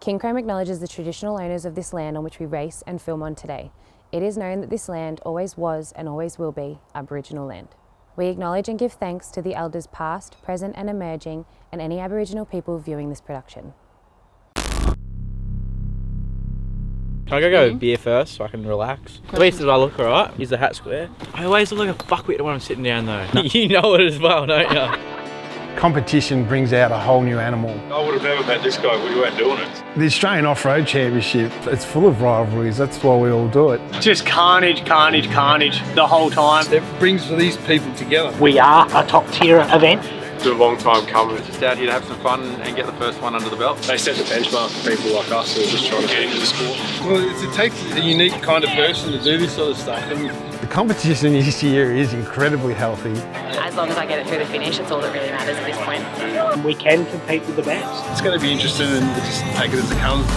KINCROME acknowledges the traditional owners of this land on which we race and film on today. It is known that this land always was and always will be Aboriginal land. We acknowledge and give thanks to the elders past, present and emerging, and any Aboriginal people viewing this production. Can I go get a beer first so I can relax? At least as I look alright. Is the hat square? I always look like a fuckwit when I'm sitting down though. You know it as well, don't you? Competition brings out a whole new animal. I would have never met this guy if we weren't doing it. The Australian Off-Road Championship, it's full of rivalries. That's why we all do it. Just carnage, carnage, carnage the whole time. It brings these people together. We are a top tier event. It's a long time coming. Just out here to have some fun and get the first one under the belt. They set the benchmark for people like us who are just trying to get into the sport. Well, it takes a unique kind of person to do this sort of stuff. The competition this year is incredibly healthy. As long as I get it through the finish, it's all that really matters at this point. We can compete with the best. It's going to be interesting and we'll just take it as it comes.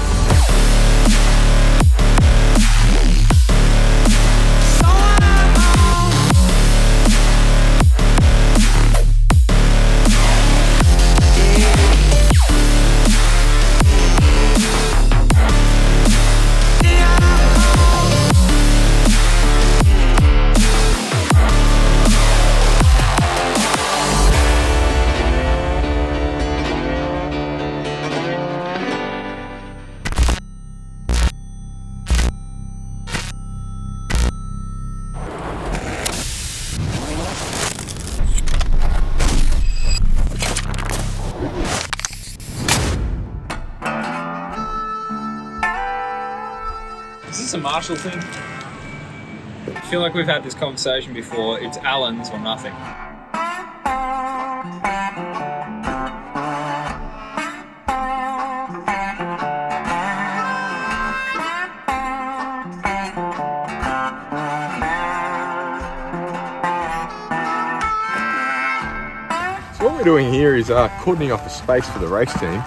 Is this a Marshall thing? I feel like we've had this conversation before. It's Allen's or nothing. So what we're doing here is cordoning off a space for the race team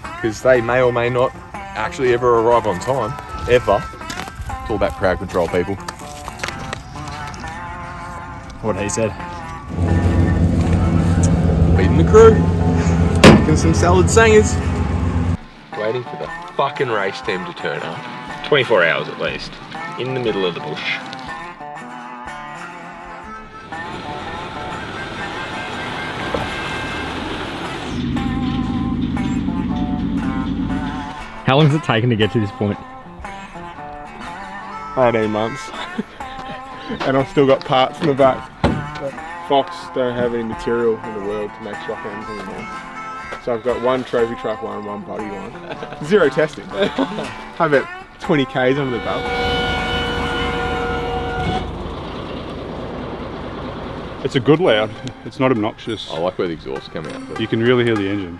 because they may or may not actually ever arrive on time, ever. It's all about crowd control, people. What he said. Feeding the crew. Making some salad sangers. Waiting for the fucking race team to turn up. 24 hours at least. In the middle of the bush. How long has it taken to get to this point? 18 months. And I've still got parts in the back. But Fox don't have any material in the world to make shotguns anymore. So I've got one trophy truck one, one buggy one. Zero testing. Have about 20 Ks under the belt. It's a good loud. It's not obnoxious. I like where the exhaust's coming out. You can really hear the engine.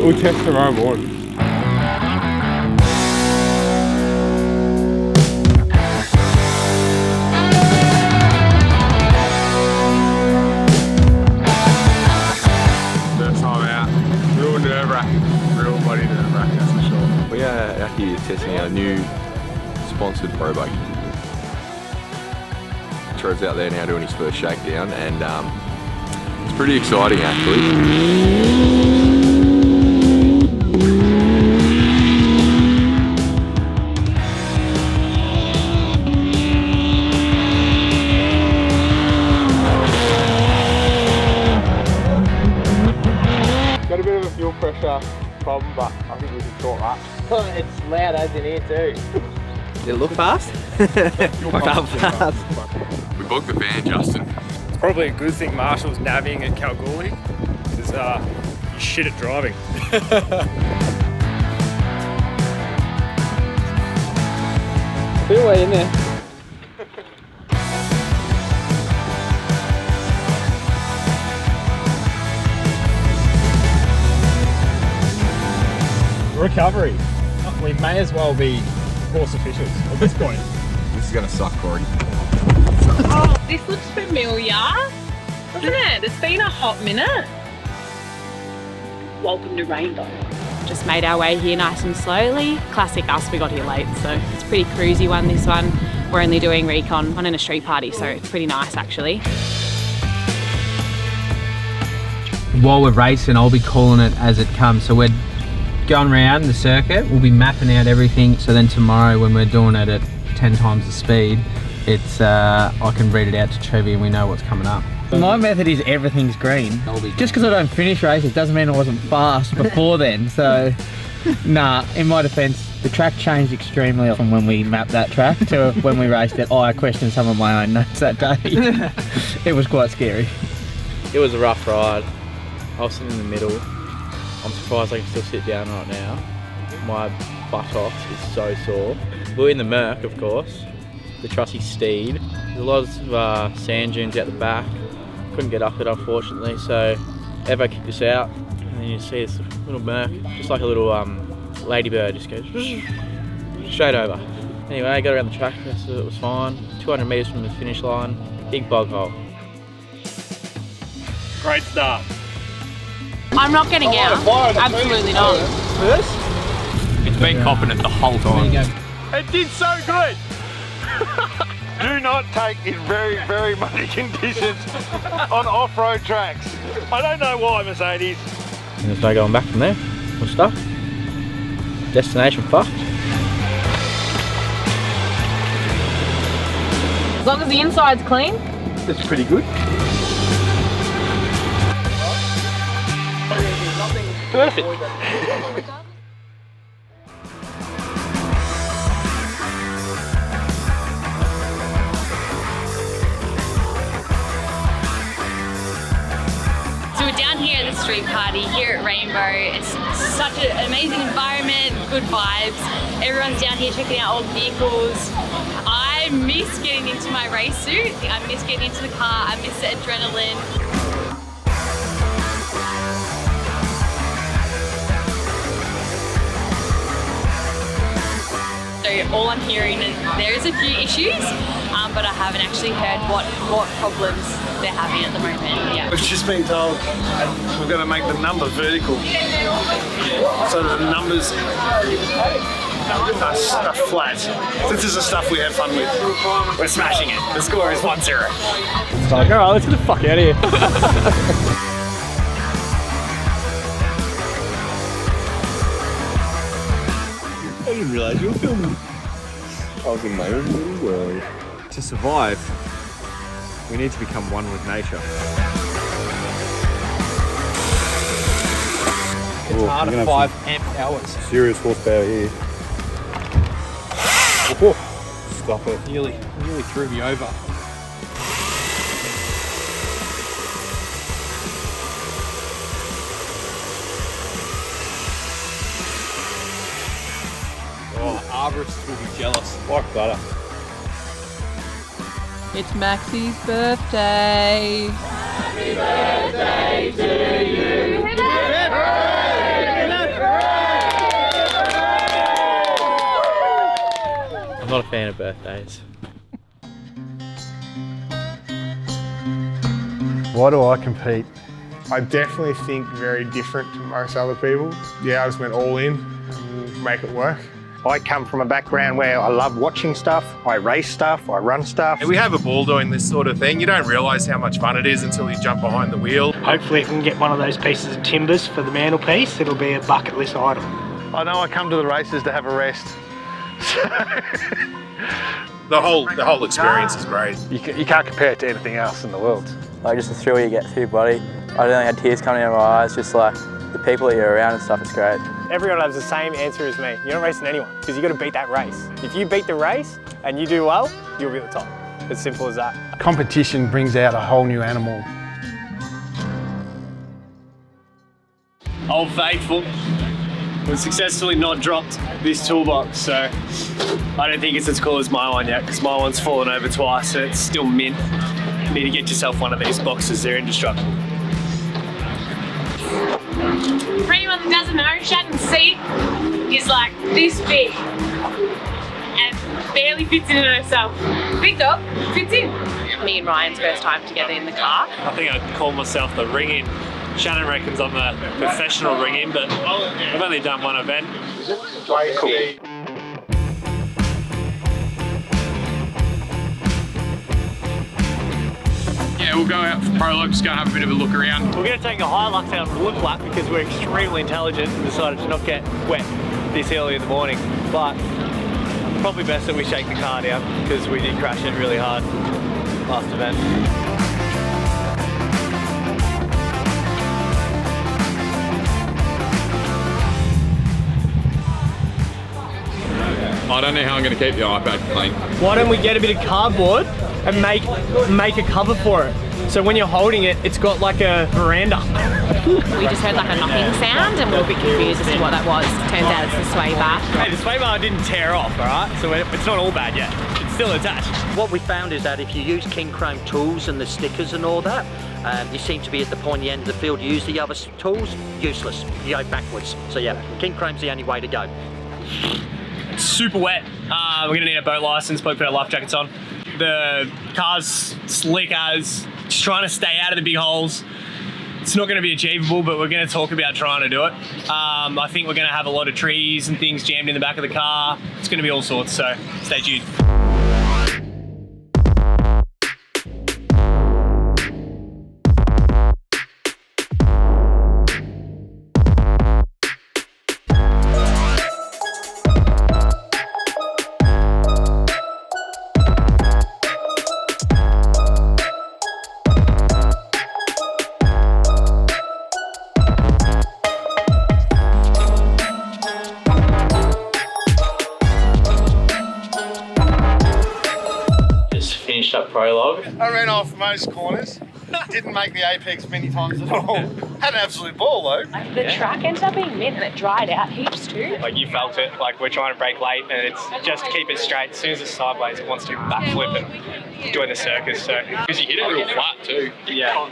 We'll test tomorrow morning. First time out. Real nerve-wracking. Real bloody nerve-wracking, that's for sure. We are out here testing our new sponsored pro buggy. Trev's out there now doing his first shakedown and it's pretty exciting actually. Got a bit of a fuel pressure problem, but I think we can sort that. It's loud as in here too. Did it look fast? We booked the van, Justin. It's probably a good thing Marshall's naviing at Kalgoorlie because you shit at driving. Bit of way in there. Recovery. We may as well be course officials at this point. This is gonna suck, Corey. Oh, this looks familiar, doesn't it? It's been a hot minute. welcome to Rainbow. Just made our way here nice and slowly. Classic us, we got here late, so it's a pretty cruisy one, this one. We're only doing recon on in a street party, so it's pretty nice actually. While we're racing, I'll be calling it as it comes. So we're going around the circuit, we'll be mapping out everything, so then tomorrow when we're doing it at 10 times the speed, it's I can read it out to Trevi and we know what's coming up. My method is everything's green. Just because I don't finish races doesn't mean I wasn't fast before then. So, nah, in my defence, the track changed extremely from when we mapped that track to when we raced it. I questioned some of my own notes that day. It was quite scary. It was a rough ride. I was sitting in the middle. I'm surprised I can still sit down right now. My buttocks is so sore. We're in the Merc, of course. The trusty steed. There's a lot of sand dunes out the back. Couldn't get up it, unfortunately, so Evo kicked us out. And then you see this little Merc, just like a little ladybird, just goes straight over. Anyway, I got around the track, so it was fine. 200 metres from the finish line, big bog hole. Great start. I'm not getting out. Absolutely not. It's been copping it the whole time. It did so good. Do not take in very, very muddy conditions on off-road tracks. I don't know why, Mercedes. And there's no going back from there. We're stuck. Destination fucked. As long as the inside's clean. That's pretty good. Perfect. So we're down here at the street party here at Rainbow. It's such an amazing environment, good vibes. Everyone's down here checking out old vehicles. I miss getting into my race suit. I miss getting into the car. I miss the adrenaline. So all I'm hearing is there is a few issues, but I haven't actually heard what problems they're having at the moment. Yeah. We've just been told we're going to make the number vertical, so that the numbers are flat. This is the stuff we had fun with. We're smashing it. The score is 1-0. It's like, alright, let's get the fuck out of here. I didn't realise you were filming. I was in my own little world. To survive, we need to become one with nature. It's hard to 5 amp hours. Serious horsepower here. Oh, stop it. Nearly threw me over. Arborists will be jealous. Like butter. It's Maxie's birthday. Happy birthday to you. I'm not a fan of birthdays. Why do I compete? I definitely think very different to most other people. Yeah, I just went all in and make it work. I come from a background where I love watching stuff, I race stuff, I run stuff. We have a ball doing this sort of thing. You don't realise how much fun it is until you jump behind the wheel. Hopefully I can get one of those pieces of timbers for the mantelpiece. It'll be a bucket list item. I know I come to the races to have a rest. The whole experience is great. You can't compare it to anything else in the world. Like just the thrill you get through, buddy. I don't had tears coming out of my eyes, just like the people that you're around and stuff, it's great. Everyone has the same answer as me. You're not racing anyone because you got to beat that race. If you beat the race and you do well, you'll be at the top. As simple as that. Competition brings out a whole new animal. Old Faithful. We've successfully not dropped this toolbox, so I don't think it's as cool as my one yet, because my one's fallen over twice and it's still mint. You need to get yourself one of these boxes, they're indestructible. For anyone that doesn't know, Shatton's seat is like this big and barely fits in it herself. Big dog, fits in. Me and Ryan's first time together in the car. I think I'd call myself the ring-in Shannon reckons I'm a professional ring-in, but I've only done one event. Cool. Yeah, we'll go out for Prologue, just go and have a bit of a look around. We're going to take a Hilux out on the loop lap because we're extremely intelligent and decided to not get wet this early in the morning. But probably best that we shake the car down because we did crash it really hard last event. I don't know how I'm going to keep the iPad clean. Why don't we get a bit of cardboard and make a cover for it? So when you're holding it, it's got like a veranda. We just heard like a knocking sound and we were a bit confused as to what that was. Turns out it's the sway bar. Hey, the sway bar didn't tear off, alright? So it's not all bad yet. It's still attached. What we found is that if you use KINCROME tools and the stickers and all that, you seem to be at the pointy end of the field. Use the other tools, useless. You go backwards. So yeah, KINCROME's the only way to go. It's super wet. We're gonna need a boat license, probably put our life jackets on. The car's slick as, just trying to stay out of the big holes. It's not gonna be achievable, but we're gonna talk about trying to do it. I think we're gonna have a lot of trees and things jammed in the back of the car. It's gonna be all sorts, so stay tuned. Finished up Prologue. I ran off most corners. Didn't make the apex many times at all. Had an absolute ball though. The track ended up being mint and it dried out heaps too. Like you felt it, like we're trying to brake late and it's just keep it straight. As soon as it's sideways, it wants to backflip and join the circus. So because you hit it real flat too. Yeah.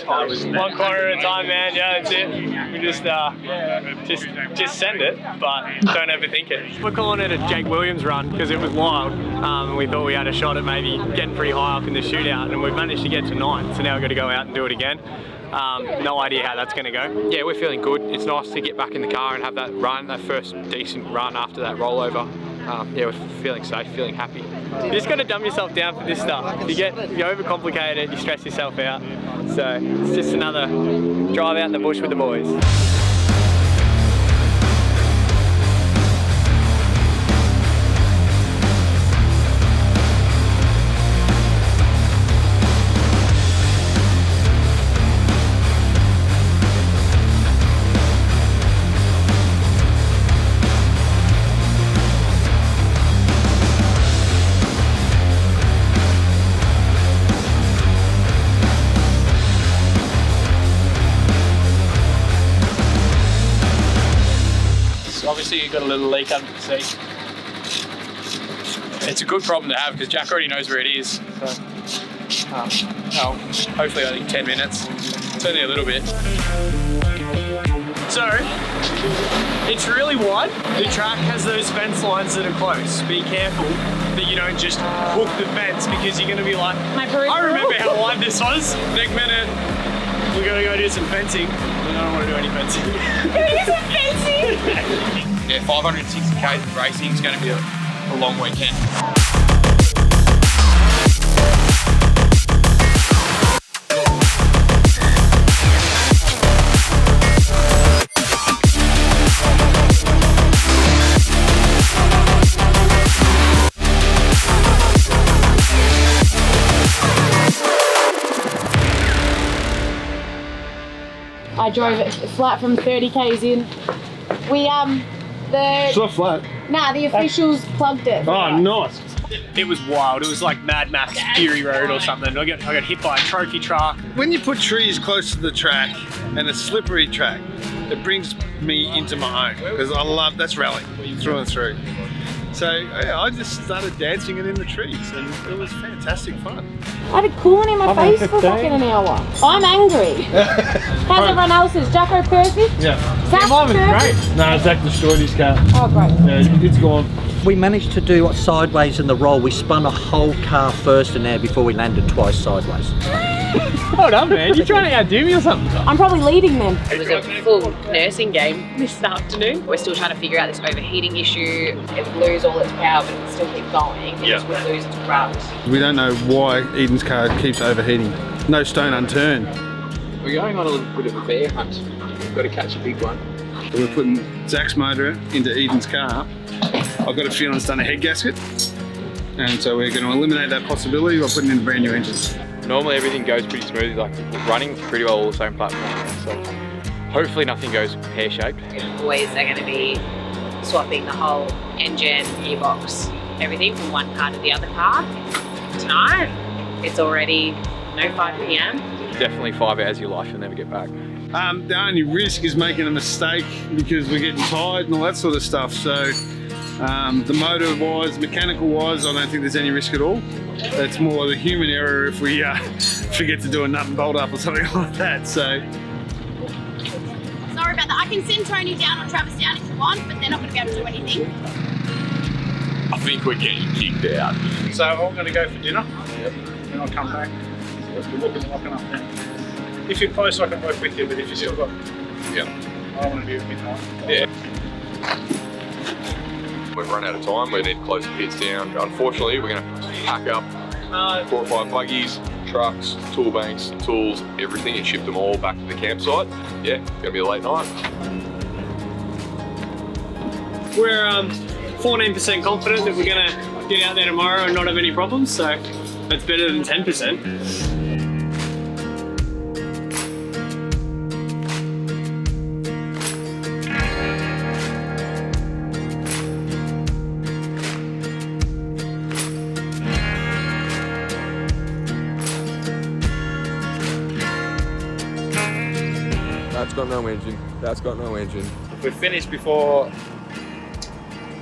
One corner at a time, man. Yeah, that's it. We just send it, but don't overthink it. We're calling it a Jake Williams run because it was wild, and we thought we had a shot at maybe getting pretty high up in the shootout, and we've managed to get to 9. So now we've got to go out and do it again. No idea how that's going to go. Yeah, we're feeling good. It's nice to get back in the car and have that run, that first decent run after that rollover. Yeah, we're feeling safe, feeling happy. You just got to dumb yourself down for this stuff. If you overcomplicate it, you stress yourself out. So it's just another drive out in the bush with the boys. Obviously you've got a little leak under the seat. It's a good problem to have because Jack already knows where it is. So, hopefully I think 10 minutes. It's only a little bit. So, it's really wide. The track has those fence lines that are close. Be careful that you don't just hook the fence because you're going to be like, I remember how wide this was. Next minute, we're going to go do some fencing. I don't want to do any fencing. Do some fencing! Yeah, 560k of racing is going to be a long weekend. I drove it flat from 30 k's in. It's not flat. Nah, the officials plugged it. Oh, nice. It was wild. It was like Mad Max Fury Road or something. I got hit by a trophy truck. When you put trees close to the track and a slippery track, it brings me into my own because I love that's rallying through and through. So yeah, I just started dancing it in the trees and it was fantastic fun. I had it cooling in my face for fucking an hour. I'm angry. How's everyone else's? Jacko perfect? Yeah. Zach mine was perfect? great. No, Zach destroyed his car. Oh, great. Yeah, it's gone. We managed to do sideways in the roll. We spun a whole car first in there before we landed twice sideways. Hold on, man. You trying to outdo me or something? I'm probably leading them. It was a full nursing game this afternoon. We're still trying to figure out this overheating issue. It would lose all its power, but it would still keep going. It just would lose its graft. We don't know why Eden's car keeps overheating. No stone unturned. We're going on a little bit of a bear hunt. We've got to catch a big one. We're putting Zach's motor into Eden's car. I've got a feeling it's done a head gasket. And so we're going to eliminate that possibility by putting in a brand new engine. Normally everything goes pretty smoothly, like running pretty well all the same platform. So hopefully nothing goes pear-shaped. Boys are going to be swapping the whole engine, gearbox, everything from one car to the other car. Tonight, it's already 5 p.m. Definitely 5 hours of your life you'll never get back. The only risk is making a mistake because we're getting tired and all that sort of stuff. So the motor-wise, mechanical-wise, I don't think there's any risk at all. It's more the human error if we forget to do a nut and bolt up or something like that. So. Sorry about that. I can send Tony down or Travis down if you want, but they're not going to be able to do anything. I think we're getting kicked out. So I'm going to go for dinner. Yep. Then I'll come back. We're looking up there. If you're close, I can work with you, but if you still got... Yeah. I don't want to be at midnight. Yeah. We've run out of time. We need to close the pits down. Unfortunately, we're going to pack up 4 or 5 buggies, trucks, tool banks, tools, everything, and ship them all back to the campsite. Yeah, it's going to be a late night. We're 14% confident that we're going to get out there tomorrow and not have any problems, so that's better than 10%. That's got no engine. That's got no engine. If we finish before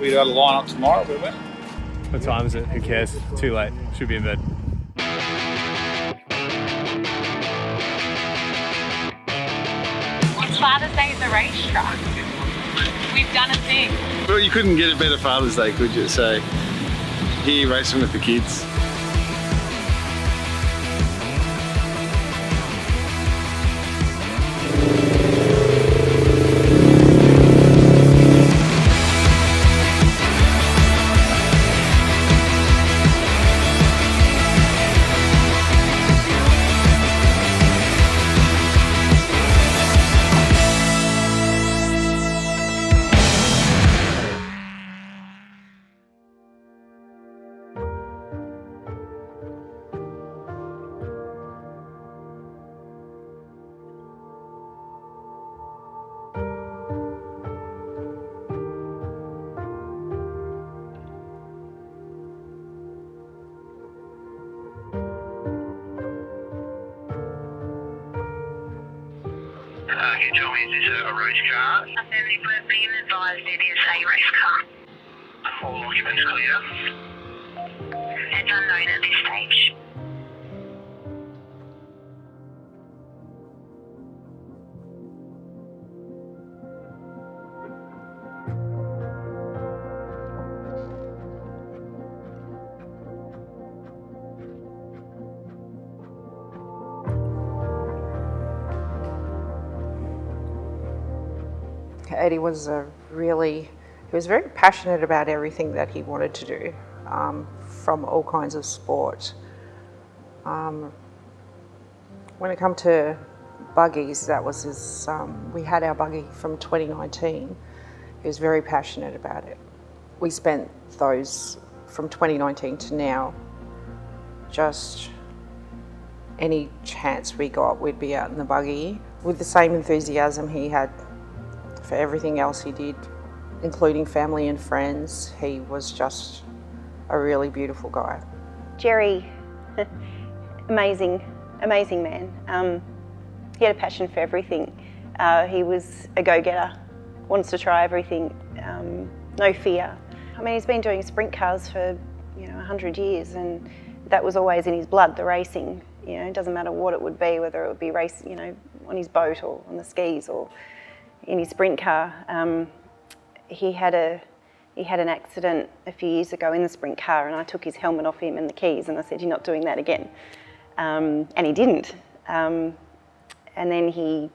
we got to line up tomorrow, we win. What time is it? Who cares? Too late. Should be in bed. It's Father's Day at the racetrack. We've done a thing. Well, you couldn't get a better Father's Day, could you? So here racing with the kids. Can you tell me, is this a race car? Affirmative, we've been advised it is a race car. All occupants clear? It's unknown at this stage. Eddie was he was very passionate about everything that he wanted to do, from all kinds of sport. When it come to buggies, that was his, we had our buggy from 2019. He was very passionate about it. We spent those from 2019 to now, just any chance we got, we'd be out in the buggy with the same enthusiasm he had for everything else he did, including family and friends. He was just a really beautiful guy. Gerry, amazing man. He had a passion for everything. He was a go-getter, wants to try everything, no fear. I mean, he's been doing sprint cars for 100 years, and that was always in his blood, the racing. It doesn't matter what it would be, whether it would be race, on his boat or on the skis or in his sprint car. He had an accident a few years ago in the sprint car, and I took his helmet off him and the keys, and I said, "You're not doing that again." and he didn't. And then he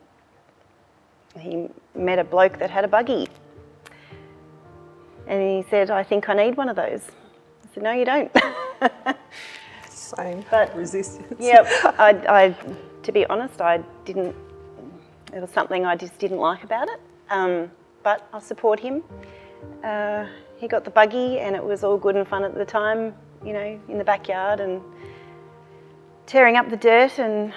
met a bloke that had a buggy. And he said, I think I need one of those. I said, no, you don't. Same, but resistance. Yeah, I, to be honest, I didn't, it was something I just didn't like about it. But I support him. He got the buggy and it was all good and fun at the time, you know, in the backyard and tearing up the dirt, and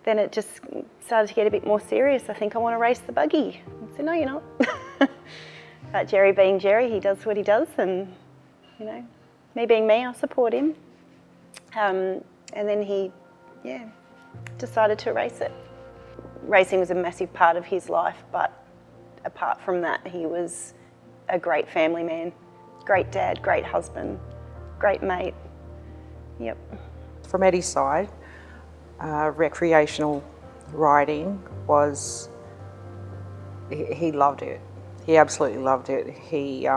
then it just started to get a bit more serious. I think I want to race the buggy. I said, no, you're not. But Gerry being Gerry, he does what he does, and, you know, me being me, I support him. And then he, decided to race it. Racing was a massive part of his life, but apart from that, he was a great family man, great dad, great husband, great mate. Yep. From Eddie's side, recreational riding was, he loved it. He absolutely loved it. He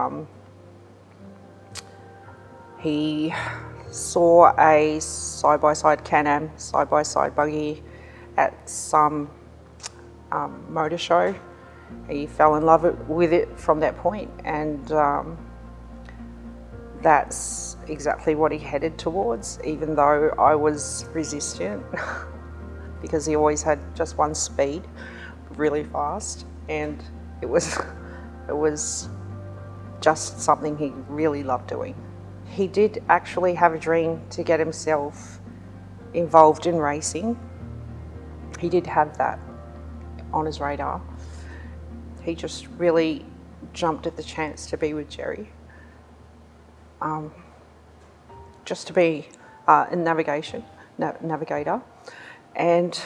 saw a side-by-side Can-Am, side-by-side buggy at some motor show. He fell in love with it from that point, and that's exactly what he headed towards, even though I was resistant because he always had just one speed, really fast, and it was just something he really loved doing. He did actually have a dream to get himself involved in racing. He did have that on his radar. He just really jumped at the chance to be with Gerry. Just to be a navigator. And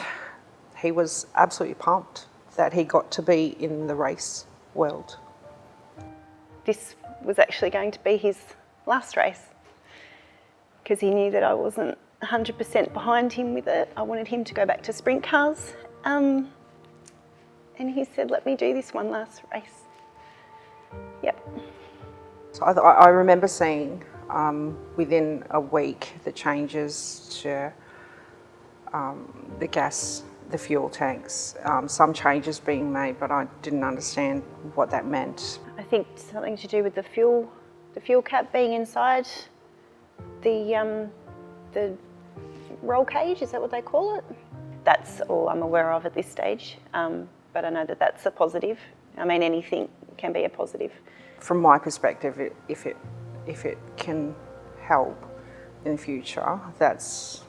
he was absolutely pumped that he got to be in the race world. This was actually going to be his last race because he knew that I wasn't 100% behind him with it. I wanted him to go back to sprint cars. And he said, let me do this one last race. Yep. So I remember seeing within a week the changes to the gas, the fuel tanks, some changes being made, but I didn't understand what that meant. I think something to do with the fuel cap being inside the roll cage, is that what they call it? That's all I'm aware of at this stage, but I know that that's a positive. I mean, anything can be a positive. From my perspective, if it can help in the future, that's...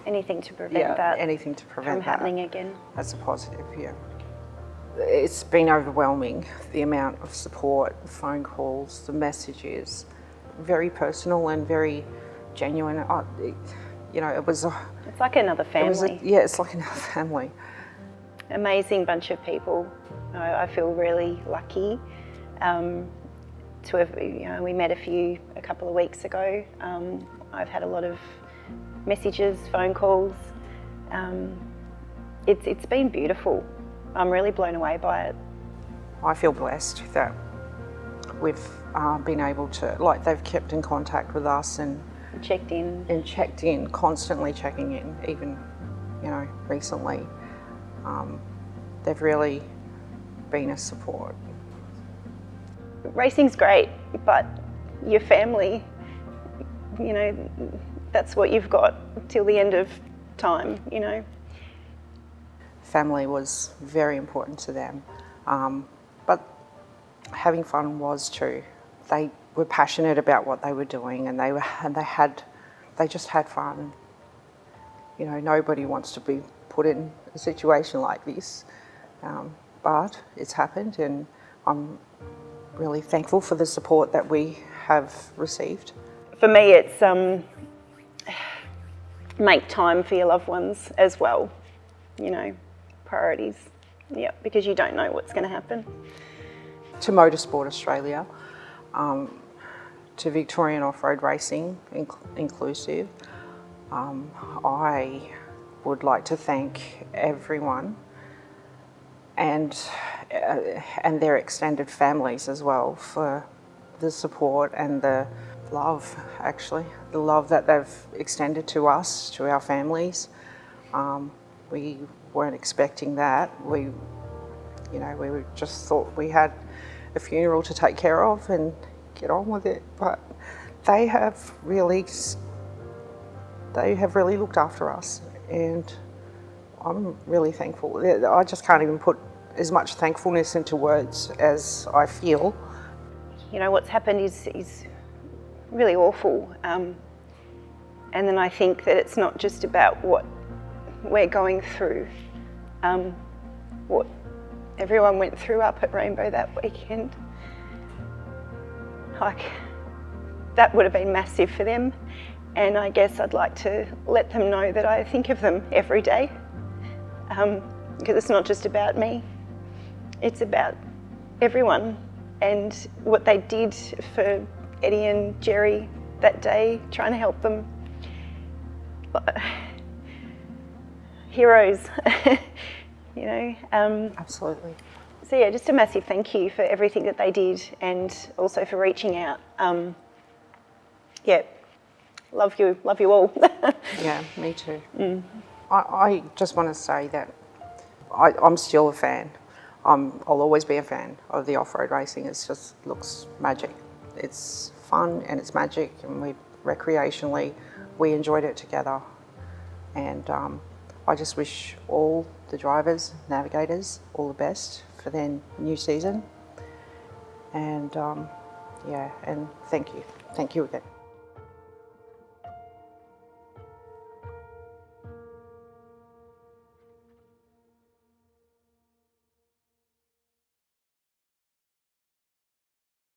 Anything to prevent that anything to prevent from happening again. That's a positive, yeah. It's been overwhelming, the amount of support, the phone calls, the messages, very personal and very genuine. You know, it was... It's like another family. It's like another family. Amazing bunch of people. I feel really lucky to have, we met a couple of weeks ago. I've had a lot of messages, phone calls. It's been beautiful. I'm really blown away by it. I feel blessed that we've been able to, like, they've kept in contact with us and checked in, constantly checking in, even, you know, recently. They've really been a support. Racing's great, but your family, you know, that's what you've got till the end of time, you know. Family was very important to them, but having fun was too. They were passionate about what they were doing, and they just had fun. You know, nobody wants to be put in a situation like this, but it's happened, and I'm really thankful for the support that we have received. For me, it's make time for your loved ones as well, you know, priorities, yeah, because you don't know what's going to happen. To Motorsport Australia, to Victorian Off-Road Racing inclusive, I would like to thank everyone and their extended families as well for the support and the love, actually, the love that they've extended to us, to our families. We weren't expecting that. We just thought we had a funeral to take care of and get on with it. But they have really looked after us, and I'm really thankful. I just can't even put as much thankfulness into words as I feel. You know, what's happened is really awful. And then I think that it's not just about what we're going through, what everyone went through up at Rainbow that weekend. Like, that would have been massive for them. And I guess I'd like to let them know that I think of them every day. Because it's not just about me, it's about everyone. And what they did for Eddie and Gerry that day, trying to help them. Heroes, you know. Absolutely. So yeah, just a massive thank you for everything that they did, and also for reaching out. Yeah, love you all. Yeah, me too. I just want to say that I'm still a fan. I'll always be a fan of the off-road racing. It just looks magic. It's fun and it's magic, and recreationally we enjoyed it together. And I just wish all the drivers, navigators, all the best for their new season. And yeah, and thank you again.